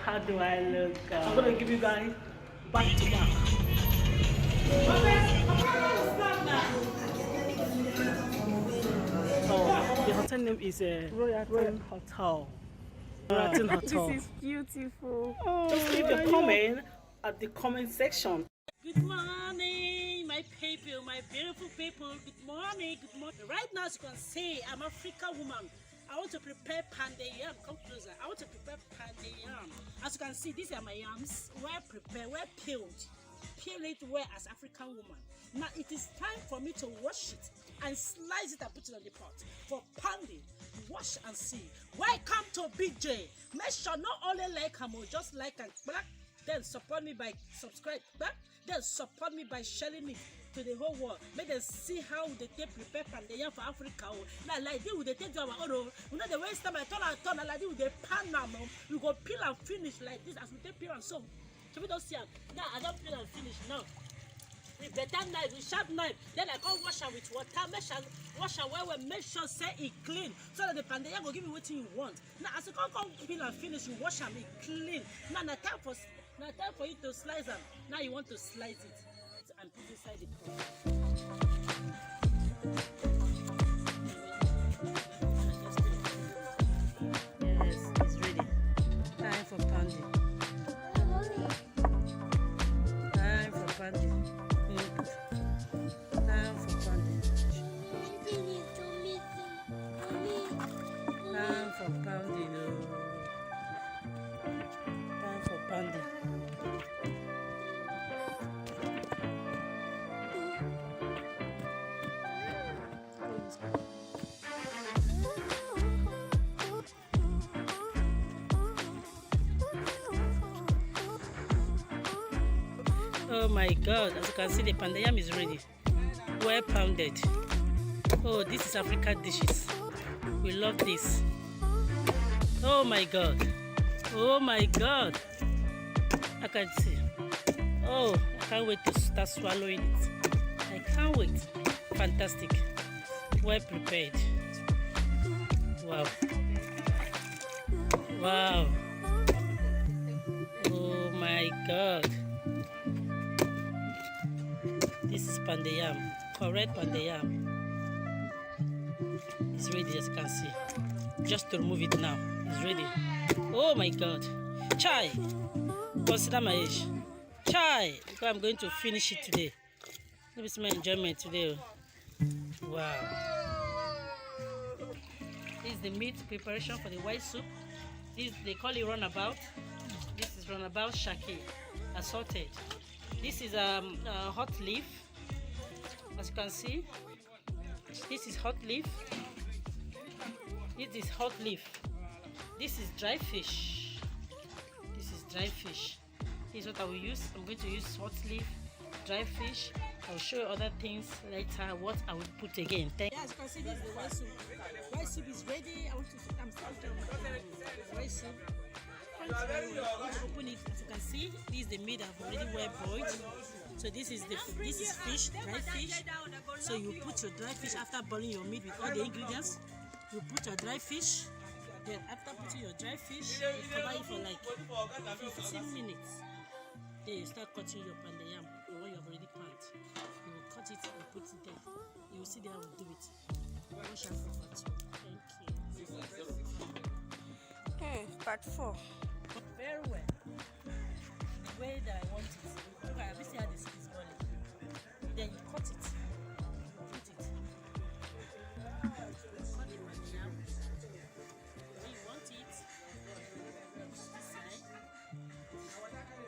How do I look? I'm gonna give you guys back to back. Oh, the hotel name is Royalton Hotel. Royalton Hotel. This is beautiful. Just leave your comment at the comment section. Good morning, my people, my beautiful people. Good morning, good morning. Right now, as you can see, I'm African woman. I want to prepare pounded yam. Come closer. I want to prepare pounded yam. As you can see, these are my yams. Well prepared, well peeled. Peel it well as African woman. Now it is time for me to wash it and slice it and put it on the pot for pounding. Wash and see. Welcome to Big J. Make sure not only like him, just like and black. Then support me by subscribe. Then support me by sharing it to the whole world. Make them see how they take prepare pounded yam for Africa. Now like this, they take our own. You know the waste time I turn like this with the pan now. We go peel and finish like this as we take peel and so. So we don't see it. Now I don't peel and finish now. With better knife, with sharp knife, then I come wash her with water, make sure wash her well, make sure say it clean, so that the pounded yam will give you what you want. Now as you come peel and finish, you wash them, it clean. Now time for you to slice them. Now you want to slice it and put inside the pot. Yes, it's ready. Time for pounding. Time for pounding. Time for pounding. Time for pounding. Time for pounding. Oh my God, as you can see, the pounded yam is ready. Well pounded. Oh, this is African dishes. We love this. Oh my God. Oh my God. I can see. Oh, I can't wait to start swallowing it. I can't wait. Fantastic. Well prepared. Wow. Wow. Oh my God. This is pounded yam, correct pounded yam. It's ready, as you can see. Just to remove it now, it's ready. Oh my God, chai! Consider my age, chai! Because I'm going to finish it today. Let me see my enjoyment today. Wow! This is the meat preparation for the white soup. This they call it runabout. This is runabout shake, assorted. This is hot leaf, as you can see. This is hot leaf. This is hot leaf. This is dry fish. This is dry fish. This is what I will use. I'm going to use hot leaf, dry fish. I'll show you other things later. What I will put again. Yeah, as you can see, this is the white soup. White soup is ready. I want to I'm starting my white soup. Open it. As you can see, this is the meat I've already well boiled. So this is fish, dry fish. So you put your dry fish after boiling your meat with all the ingredients. You put your dry fish. Then after putting your dry fish, you cover it for like 15 minutes. Then you start cutting your pounded yam, the one you have already panned. You will cut it and put it there. You will see there I will do it. Wash and for too. Thank you. Okay, part 4. Very well. The way that I want it. Okay, let me see how this is boiling. Then you cut it. Put it. Cut the pounded yam. When you want it, this side.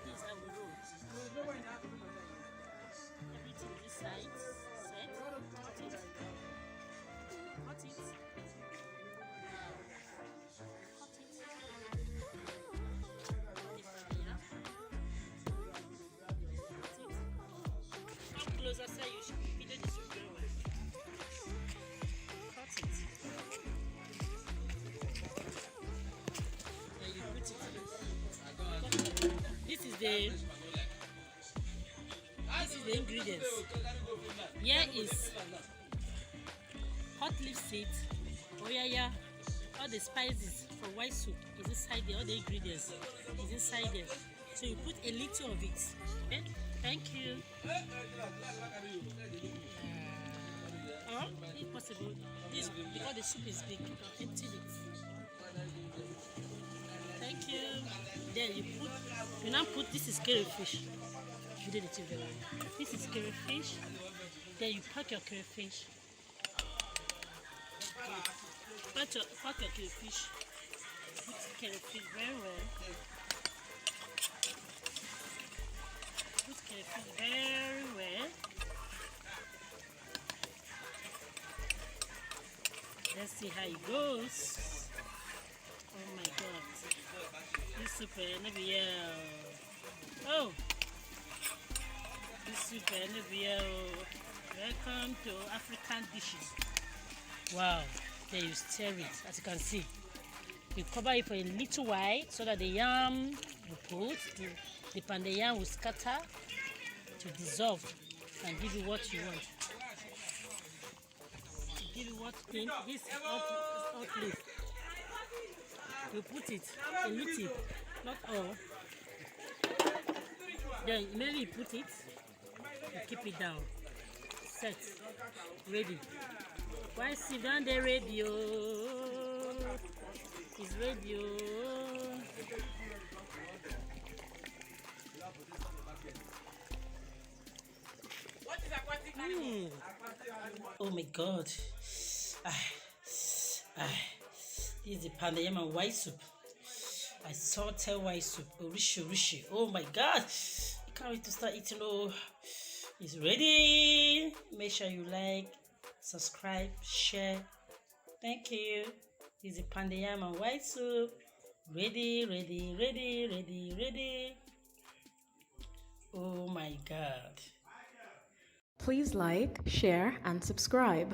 This is how we roll. Everything this side. Set. Cut it. Cut it. Closer, say you should video this very well. Cut it. Then you put it. This is the ingredients. Here is hot leaf seeds, oyaya, all the spices. for white soup is inside there. All the ingredients is inside there. So you put a little of it. Okay? Thank you. Or, if possible, this because the soup is big, you can empty it. Thank you. Then you now put this is crayfish. You did it too very well. This is crayfish. Then you pack your crayfish. Pack your crayfish. Put crayfish very well. Put crayfish very well. Let's see how it goes. Oh my God. This soup never here. Oh. This soup never here. Welcome to African dishes. Wow. Then you stir it, as you can see. You cover it for a little while so that the yam will put, the pounded yam will scatter to dissolve and give you what you want. To give you what in this hot leaf. You put it a little, not all. Then immediately you put it, you keep it down. Set, ready. Why sit down the radio? It's radio. Oh my God. This is the pounded yam and white soup. I salted white soup. Rishi. Oh my God. I can't wait to start eating. Oh, it's ready. Make sure you like, subscribe, share. Thank you. This is the pounded yam and white soup. Ready. Oh my God. Please like, share, and subscribe.